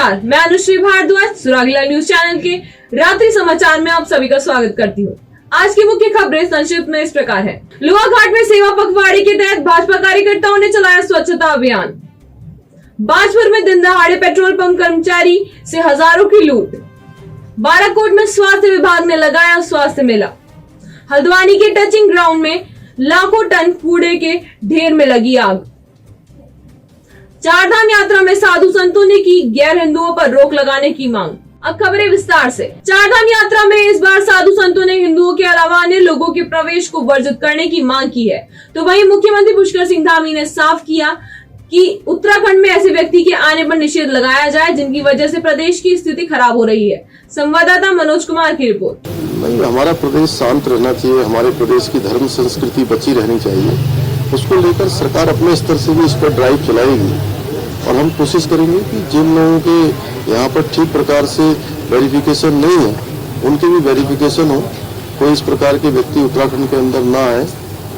नमस्कार, मैं Anushree Bhardwaj सुरागीला news channel के रात्रि समाचार में आप सभी का स्वागत करती हूँ। आज की मुख्य खबरें संक्षिप्त में इस प्रकार है। लोहाघाट में सेवा पखवाड़े के तहत भाजपा कार्यकर्ताओं ने चलाया स्वच्छता अभियान। बाजपुर में दिन दहाड़े पेट्रोल पंप कर्मचारी से हजारों की लूट। बाराकोट में स्वास्थ्य विभाग ने लगाया स्वास्थ्य मेला। हल्द्वानी के टचिंग ग्राउंड में लाखों टन कूड़े के ढेर में लगी आग। चारधाम यात्रा में साधु संतों ने की गैर हिंदुओं पर रोक लगाने की मांग। अब खबरें विस्तार से। चारधाम यात्रा में इस बार साधु संतों ने हिंदुओं के अलावा अन्य लोगों के प्रवेश को वर्जित करने की मांग की है। तो वहीं मुख्यमंत्री पुष्कर सिंह धामी ने साफ किया कि उत्तराखंड में ऐसे व्यक्ति के आने पर निषेध लगाया जाए जिनकी वजह से प्रदेश की स्थिति खराब हो रही है। संवाददाता मनोज कुमार की रिपोर्ट। नहीं, हमारा प्रदेश शांत रहना चाहिए, हमारे प्रदेश की धर्म संस्कृति बची रहनी चाहिए। उसको लेकर सरकार अपने स्तर से भी इस पर ड्राइव चलाएगी और हम कोशिश करेंगे कि जिन लोगों के यहाँ पर ठीक प्रकार से वेरिफिकेशन नहीं है उनके भी वेरिफिकेशन हो। कोई इस प्रकार के व्यक्ति उत्तराखंड के अंदर ना आए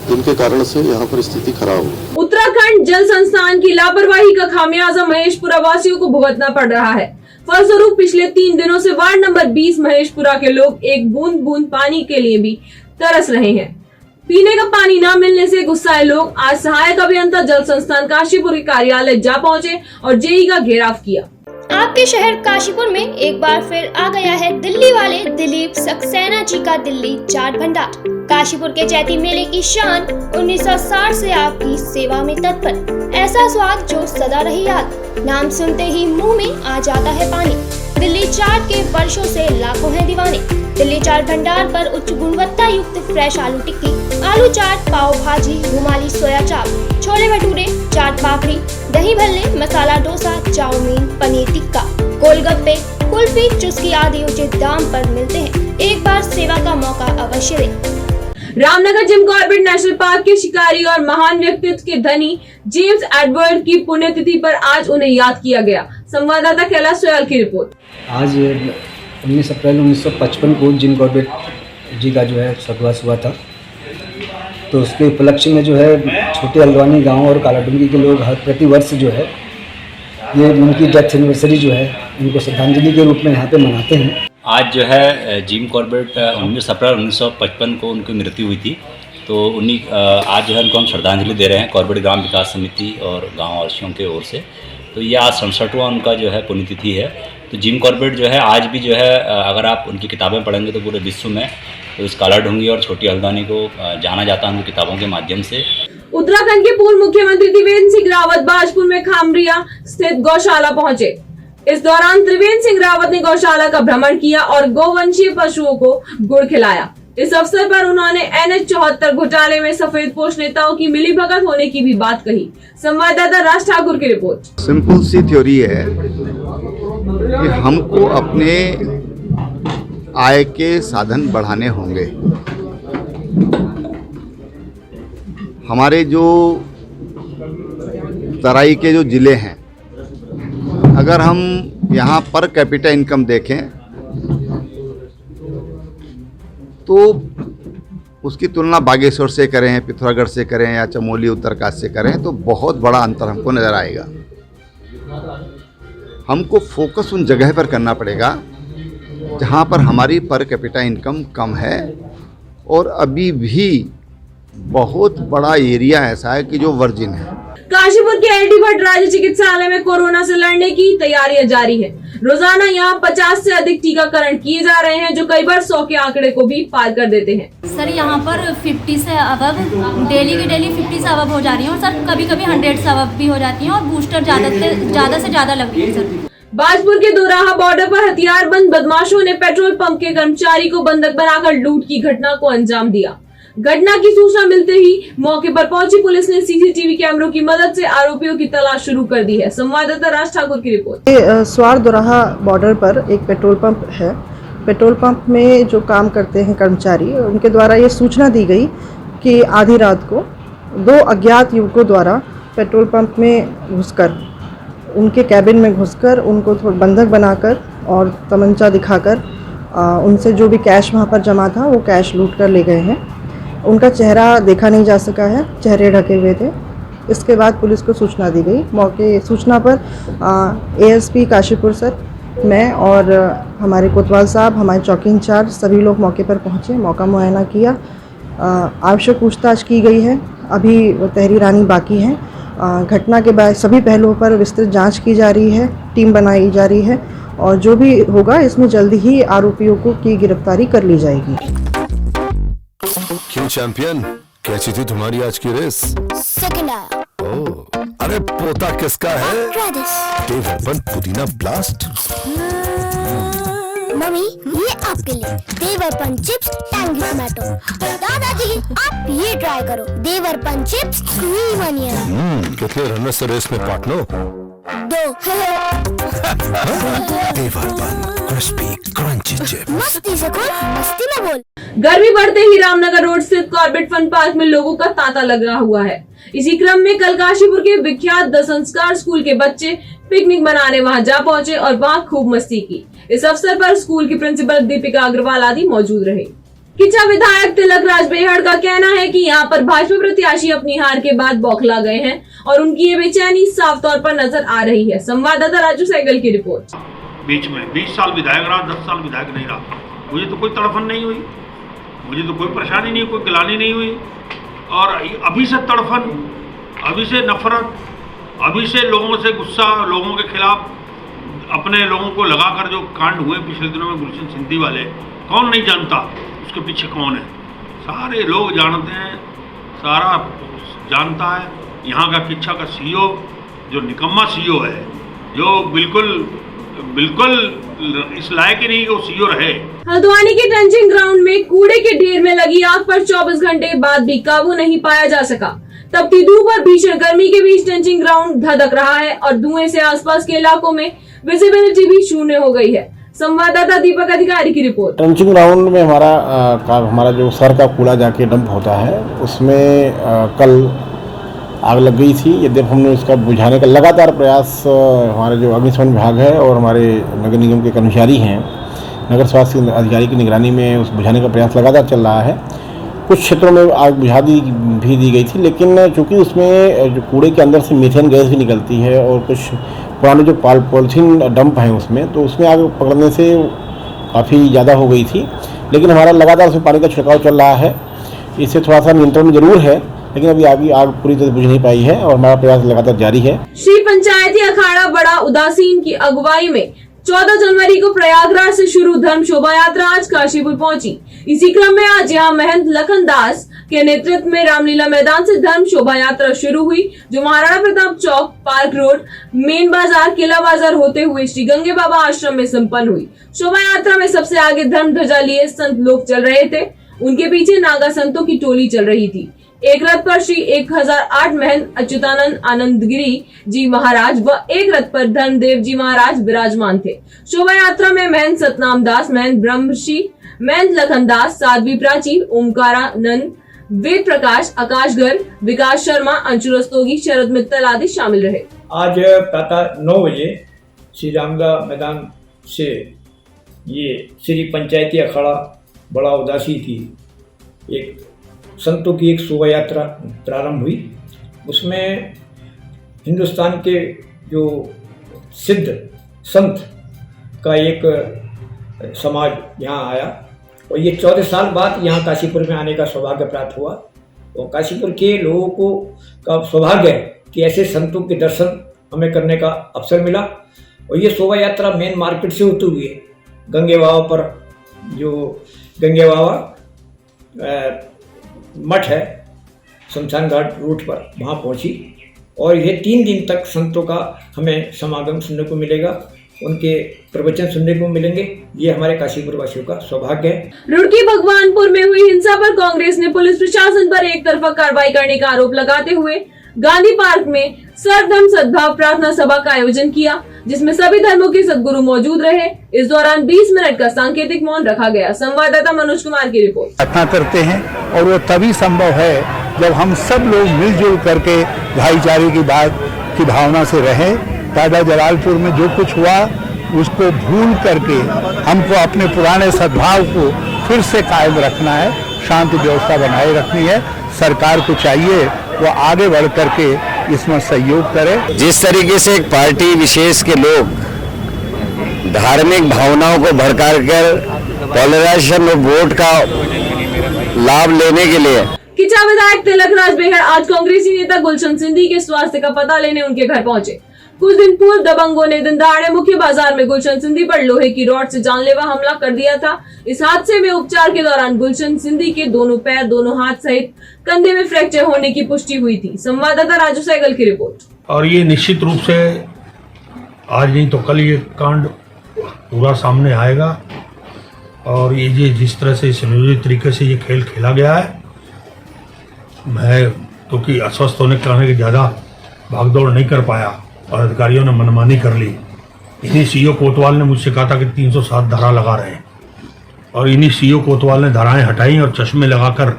जिनके कारण से यहाँ पर स्थिति खराब हो। उत्तराखंड जल संस्थान की लापरवाही का खामियाजा महेशपुरा वासियों को भुगतना पड़ रहा है। फलस्वरूप पिछले 3 दिनों से वार्ड नंबर 20 महेशपुरा के लोग एक बूंद बूंद पानी के लिए भी तरस रहे हैं। पीने का पानी न मिलने से गुस्साए लोग आज सहायक अभियंता जल संस्थान काशीपुर के कार्यालय जा पहुंचे और जेई का घेराव किया। आपके शहर काशीपुर में एक बार फिर आ गया है दिल्ली वाले दिलीप सक्सेना जी का दिल्ली चाट भंडार। काशीपुर के चैती मेले की शान 1960 से आपकी सेवा में तत्पर। ऐसा स्वाद जो सदा रही याद, नाम सुनते ही मुंह में आ जाता है पानी। दिल्ली चाट के वर्षों से लाखों हैं दीवाने। दिल्ली चाट भंडार पर उच्च गुणवत्ता युक्त फ्रेश आलू टिक्की, आलू चाट, पाव भाजी, रुमाली सोया चाप, छोले भटूरे, चाट पापड़ी, दही भल्ले, मसाला डोसा, चाउमीन, पनीर टिक्का, गोलगप्पे, कुल्फी, चुस्की आदि उचित दाम पर मिलते हैं। एक बार सेवा का मौका अवश्य दें। Ramnagar Jim Corbett national park के शिकारी और महान व्यक्तित्व के धनी जेम्स एडवर्ड की पुण्यतिथि पर आज उन्हें याद किया गया। संवाददाता कैलाश सोयाल की रिपोर्ट। आज 19 अप्रैल 1955 को जिम कॉर्बेट जी का जो है स्वर्गवास हुआ था। तो उसके उपलक्ष्य में जो है छोटे हल्द्वानी गांव और कालाडूंगी के लोग हर प्रतिवर्ष जो है ये उनकी डेथ एनिवर्सरी जो है उनको श्रद्धांजलि के रूप में यहाँ पे मनाते हैं। आज जो है जिम कॉर्बेट 19 अप्रैल 1955 को उनकी मृत्यु हुई थी। तो आज जो है उनको हम श्रद्धांजलि दे रहे हैं कॉर्बेट ग्राम विकास समिति और गाँव वासियों के ओर से। तो ये आज 67वां उनका जो है पुण्यतिथि है। तो जिम कॉर्बेट जो है आज भी जो है अगर आप उनकी किताबें पढ़ेंगे तो पूरे विश्व में तो इस कालाडूंगी और छोटी हल्द्वानी को जाना जाता है उनकी किताबों के माध्यम से। उत्तराखंड के पूर्व मुख्यमंत्री त्रिवेंद्र सिंह रावत बाजपुर में खामरिया स्थित गौशाला पहुंचे। इस दौरान त्रिवेंद्र सिंह रावत ने गौशाला का भ्रमण किया और गौवंशीय पशुओं को गुड़ खिलाया। इस अवसर पर उन्होंने NH-74 घोटाले में सफेदपोश नेताओं की मिलीभगत होने की भी बात कही। संवाददाता राज ठाकुर की रिपोर्ट। सिंपल सी थ्योरी है कि हमको अपने आय के साधन बढ़ाने होंगे। हमारे जो तराई के जो जिले हैं, अगर हम यहाँ पर कैपिटा इनकम देखें तो उसकी तुलना बागेश्वर से करें, पिथौरागढ़ से करें या चमोली उत्तरकाशी से करें तो बहुत बड़ा अंतर हमको नज़र आएगा। हमको फोकस उन जगह पर करना पड़ेगा जहाँ पर हमारी पर कैपिटा इनकम कम है और अभी भी बहुत बड़ा एरिया ऐसा है कि जो वर्जिन है। काशीपुर के LT भट्ट राज्य चिकित्सालय में कोरोना से लड़ने की तैयारियां जारी है। रोजाना यहां 50 से अधिक टीकाकरण किए जा रहे हैं जो कई बार 100 के आंकड़े को भी पार कर देते हैं। सर यहाँ पर 50 से अबव डेली की डेली 50 से अबव हो जा रही है और सर कभी कभी 100 से अबव भी हो जाती है और बूस्टर ज्यादा से ज्यादा लग रही है सर। बाजपुर के दोराहा बॉर्डर पर हथियारबंद बदमाशों ने पेट्रोल पंप के कर्मचारी को बंधक बनाकर लूट की घटना को अंजाम दिया। घटना की सूचना मिलते ही मौके पर पहुंची पुलिस ने CCTV कैमरों की मदद से आरोपियों की तलाश शुरू कर दी है। संवाददाता राज ठाकुर की रिपोर्ट। स्वार दोराहा बॉर्डर पर एक पेट्रोल पंप है। पेट्रोल पंप में जो काम करते हैं कर्मचारी, उनके द्वारा ये सूचना दी गई कि आधी रात को 2 अज्ञात युवकों द्वारा पेट्रोल पंप में घुसकर, उनके कैबिन में घुसकर उनको थोड़ा बंधक बनाकर और तमंचा दिखाकर उनसे जो भी कैश वहाँ पर जमा था वो कैश लूट कर ले गए हैं। उनका चेहरा देखा नहीं जा सका है, चेहरे ढके हुए थे। इसके बाद पुलिस को सूचना दी गई। मौके सूचना पर एएसपी काशीपुर सर, मैं और हमारे कोतवाल साहब, हमारे चौकी इंचार्ज, सभी लोग मौके पर पहुँचे, मौका मुआयना किया, आवश्यक पूछताछ की गई है। अभी तहरीरानी बाकी है। घटना के बाद सभी पहलुओं पर विस्तृत जांच की जा रही है, टीम बनाई जा रही है और जो भी होगा इसमें जल्दी ही आरोपियों की गिरफ्तारी कर ली जाएगी। क्यों चैंपियन, कैसी थी तुम्हारी आज की रेस? सेकंड आया। ओह, अरे पोता किसका है? देव अर्पण पुदीना ब्लास्ट। मम्मी ये आपके लिए देव अर्पण चिप्स टैंगी टमाटो। दादाजी आप ये ट्राई करो, देव अर्पण चिप्स क्रीम अनियन। कितने रनर से रेस में पार्टनर? 2। देव अर्पण क्रिस्पी क्रंची चिप्स। मस्ती से खोल, मस्ती में बोल। गर्मी बढ़ते ही रामनगर रोड स्थित कॉर्बेट फन पार्क में लोगों का तांता लगा हुआ है। इसी क्रम में कल काशीपुर के विख्यात द संस्कार स्कूल के बच्चे पिकनिक मनाने वहां जा पहुंचे और वहां खूब मस्ती की। इस अवसर पर स्कूल की प्रिंसिपल दीपिका अग्रवाल आदि मौजूद रहे। किचा विधायक तिलक राज बेहड़ का कहना है कि यहाँ पर भाजपा प्रत्याशी अपनी हार के बाद बौखला गए हैं और उनकी ये बेचैनी साफ तौर पर नजर आ रही है। संवाददाता राजू सहगल की रिपोर्ट। बीच में 20 साल विधायक रहा, 10 साल विधायक नहीं रहा, मुझे तो कोई तड़फन नहीं हुई, मुझे तो कोई परेशानी नहीं, कोई गिलानी नहीं हुई। और अभी से तड़फन, अभी से नफरत, अभी से लोगों से गुस्सा, लोगों के खिलाफ अपने लोगों को लगाकर जो कांड हुए पिछले दिनों में गुलशन सिंधी वाले, कौन नहीं जानता उसके पीछे कौन है? सारे लोग जानते हैं, सारा जानता है। यहाँ का किच्छा का सीईओ जो निकम्मा सीईओ है, जो बिल्कुल इस लायक ही नहीं कि वो सीईओ रहे। हल्द्वानी के टंचिंग ग्राउंड में कूड़े के ढेर में लगी आग पर 24 घंटे बाद भी काबू नहीं पाया जा सका। तपती धूप और भीषण गर्मी के बीच टंचिंग ग्राउंड धधक रहा है और धुएं से आसपास के इलाकों में विजिबिलिटी भी शून्य हो गई है। संवाददाता दीपक अधिकारी की रिपोर्ट। टंचिंग ग्राउंड में हमारा जो सर का कूड़ा जाके डंप होता है, उसमें कल आग लग गई थी। यद्यप हमने उसका बुझाने का लगातार प्रयास, हमारे जो अग्निशमन विभाग है और हमारे नगर निगम के कर्मचारी हैं, नगर स्वास्थ्य अधिकारी की निगरानी में उस बुझाने का प्रयास लगातार चल रहा है। कुछ क्षेत्रों में आग बुझा दी गई थी, लेकिन चूंकि उसमें जो कूड़े के अंदर से मीथेन गैस भी निकलती है और कुछ पुराने जो पॉलीथीन डंप हैं उसमें, तो उसमें आग पकड़ने से काफ़ी ज़्यादा हो गई थी। लेकिन हमारा लगातार उसमें पानी का छिड़काव चल रहा है, इससे थोड़ा सा नियंत्रण में जरूर है, लेकिन अभी आग पूरी तरह बुझ नहीं पाई है और हमारा प्रयास लगातार जारी है। श्री पंचायती अखाड़ा बड़ा उदासीन की अगुवाई में 14 जनवरी को प्रयागराज से शुरू धर्म शोभा यात्रा आज काशीपुर पहुंची। इसी क्रम में आज यहाँ महंत लखन दास के नेतृत्व में रामलीला मैदान से धर्म शोभा यात्रा शुरू हुई, जो महाराणा प्रताप चौक, पार्क रोड, मेन बाजार, किला बाजार होते हुए श्री गंगे बाबा आश्रम में संपन्न हुई। शोभा यात्रा में सबसे आगे धर्म ध्वजा लिए संत लोग चल रहे थे, उनके पीछे नागा संतों की टोली चल रही थी। एक रथ पर श्री 1008 महंत अच्युतानंद आनंदगिरी जी महाराज व एक रथ पर धर्मदेव जी महाराज विराजमान थे। शोभा यात्रा में महंत सतनाम दास, महंत ब्रह्मश्री, महंत लखन दास, साध्वी प्राची, ओमकारानंद, वेद प्रकाश, आकाश गर्ग, विकास शर्मा, अंशु रस्तोगी, शरद मित्तल आदि शामिल रहे। आज प्रातः 9 बजे श्री रामलीला मैदान से ये श्री पंचायती अखाड़ा बड़ा उदासी की एक संतों की एक शोभा यात्रा प्रारंभ हुई। उसमें हिंदुस्तान के जो सिद्ध संत का एक समाज यहाँ आया और ये 14 साल बाद यहाँ काशीपुर में आने का सौभाग्य प्राप्त हुआ। और काशीपुर के लोगों को का सौभाग्य है कि ऐसे संतों के दर्शन हमें करने का अवसर मिला। और ये शोभा यात्रा मेन मार्केट से होती हुई गंगे बाबा पर, जो गंगे बाबा मठ है शमशान घाट रूट पर, वहाँ पहुँची। और ये 3 दिन तक संतों का हमें समागम सुनने को मिलेगा, उनके प्रवचन सुनने को मिलेंगे। ये हमारे काशीपुर वासियों का सौभाग्य है। रुड़की भगवानपुर में हुई हिंसा पर कांग्रेस ने पुलिस प्रशासन पर एक तरफा कार्रवाई करने का आरोप लगाते हुए गांधी पार्क में सर्वधर्म सद्भाव प्रार्थना सभा का आयोजन किया, जिसमें सभी धर्मों के सद्गुरु मौजूद रहे। इस दौरान 20 मिनट का सांकेतिक मौन रखा गया। संवाददाता मनोज कुमार की रिपोर्ट। प्रार्थना करते हैं और वो तभी संभव है जब हम सब लोग मिलजुल करके भाईचारे की बात की भावना से रहें। दादा जलालपुर में जो कुछ हुआ उसको भूल करके हमको अपने पुराने सद्भाव को फिर से कायम रखना है, शांति व्यवस्था बनाए रखनी है। सरकार को चाहिए वो आगे बढ़ करके इसमें सहयोग करें। जिस तरीके से एक पार्टी विशेष के लोग धार्मिक भावनाओं को भड़का कर पोलराइजेशन और वोट का लाभ लेने के लिए किचा विधायक तिलक राज बेहड़ आज कांग्रेसी नेता गुलशन सिंधी के स्वास्थ्य का पता लेने उनके घर पहुंचे। कुछ दिन पूर्व दबंगों ने दिन दहाड़े मुख्य बाजार में गुलशन सिंधी पर लोहे की रॉड से जानलेवा हमला कर दिया था। इस हादसे में उपचार के दौरान गुलशन सिंधी के दोनों पैर, दोनों हाथ सहित कंधे में फ्रैक्चर होने की पुष्टि हुई थी। संवाददाता राजू सहगल की रिपोर्ट। और ये निश्चित रूप से आज नहीं तो कल ये कांड पूरा सामने आएगा और ये जिस तरह से सुनियोजित तरीके से ये खेल खेला गया है, मैं क्योंकि अस्वस्थ होने के कारण ज़्यादा भागदौड़ नहीं कर पाया और अधिकारियों ने मनमानी कर ली। इन्हीं सीओ कोतवाल ने मुझसे कहा था कि 307 धारा लगा रहे हैं और इन्हीं सीओ कोतवाल ने धाराएं हटाई और चश्मे लगाकर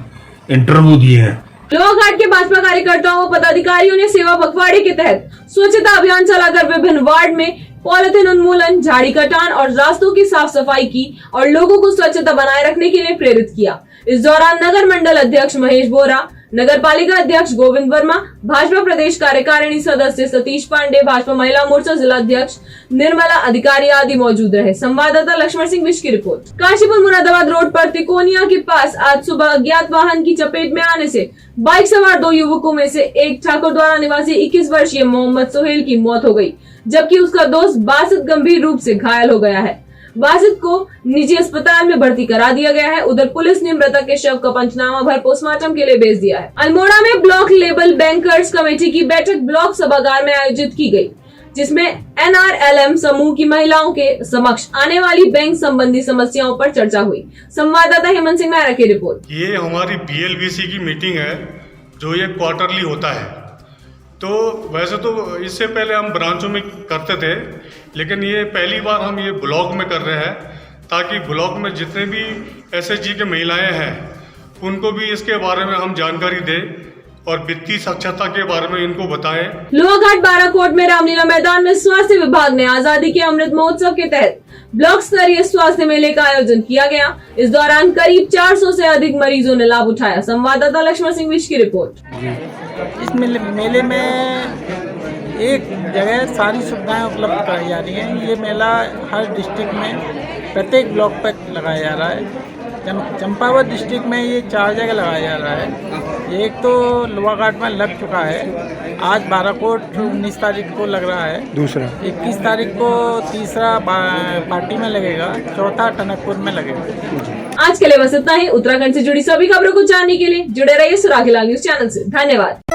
इंटरव्यू दिए हैं। लोहाघाट के भाजपा कार्यकर्ताओं व पदाधिकारियों ने सेवा पखवाड़े के तहत स्वच्छता अभियान चलाकर विभिन्न वार्ड में पॉलिथीन उन्मूलन, झाड़ी कटान और रास्तों की साफ सफाई की और लोगों को स्वच्छता बनाए रखने के लिए प्रेरित किया। इस दौरान नगर मंडल अध्यक्ष महेश बोरा, नगर पालिका अध्यक्ष गोविंद वर्मा, भाजपा प्रदेश कार्यकारिणी सदस्य सतीश पांडे, भाजपा महिला मोर्चा जिला अध्यक्ष निर्मला अधिकारी आदि मौजूद रहे। संवाददाता लक्ष्मण सिंह विश की रिपोर्ट। काशीपुर मुरादाबाद रोड पर तिकोनिया के पास आज सुबह अज्ञात वाहन की चपेट में आने से बाइक सवार दो युवकों में से एक ठाकुर द्वारा निवासी 21 वर्षीय मोहम्मद सोहेल की मौत हो गई, जबकि उसका दोस्त बासित गंभीर रूप से घायल हो गया है। बासित को निजी अस्पताल में भर्ती करा दिया गया है। उधर पुलिस ने मृतक के शव का पंचनामा भर पोस्टमार्टम के लिए भेज दिया है। अल्मोड़ा में ब्लॉक लेबल बैंकर्स कमेटी की बैठक ब्लॉक सभागार में आयोजित की गई, जिसमें NRLM समूह की महिलाओं के समक्ष आने वाली बैंक संबंधी समस्याओं पर चर्चा हुई। संवाददाता हेमंत सिंह मेहरा की रिपोर्ट। ये हमारी BLBC की मीटिंग है जो ये क्वार्टरली होता है। तो वैसे तो इससे पहले हम ब्रांचों में करते थे, लेकिन ये पहली बार हम ये ब्लॉक में कर रहे हैं ताकि ब्लॉक में जितने भी SHG के महिलाएं हैं उनको भी इसके बारे में हम जानकारी दें और वित्तीय साक्षरता के बारे में इनको बताएं। लोहाघाट बाराकोट में रामलीला मैदान में स्वास्थ्य विभाग ने आजादी के अमृत महोत्सव के तहत ब्लॉक स्तरीय स्वास्थ्य मेले का आयोजन किया गया। इस दौरान करीब 400 से अधिक मरीजों ने लाभ उठाया। संवाददाता लक्ष्मण सिंह विश की रिपोर्ट। इस मेले में एक जगह सारी सुविधाएं उपलब्ध कराई जा रही हैं। ये मेला हर डिस्ट्रिक्ट में प्रत्येक ब्लॉक पर लगाया जा रहा है। चंपावत डिस्ट्रिक्ट में ये 4 जगह लगाया जा रहा है। एक तो लोहाघाट में लग चुका है, आज बाराकोट 19 तारीख को लग रहा है, दूसरा 21 तारीख को तीसरा पार्टी में लगेगा, चौथा टनकपुर में लगेगा। आज के लिए बस इतना ही। उत्तराखंड से जुड़ी सभी खबरों को जानने के लिए जुड़े रहिए सुराखीलाल न्यूज चैनल से। धन्यवाद।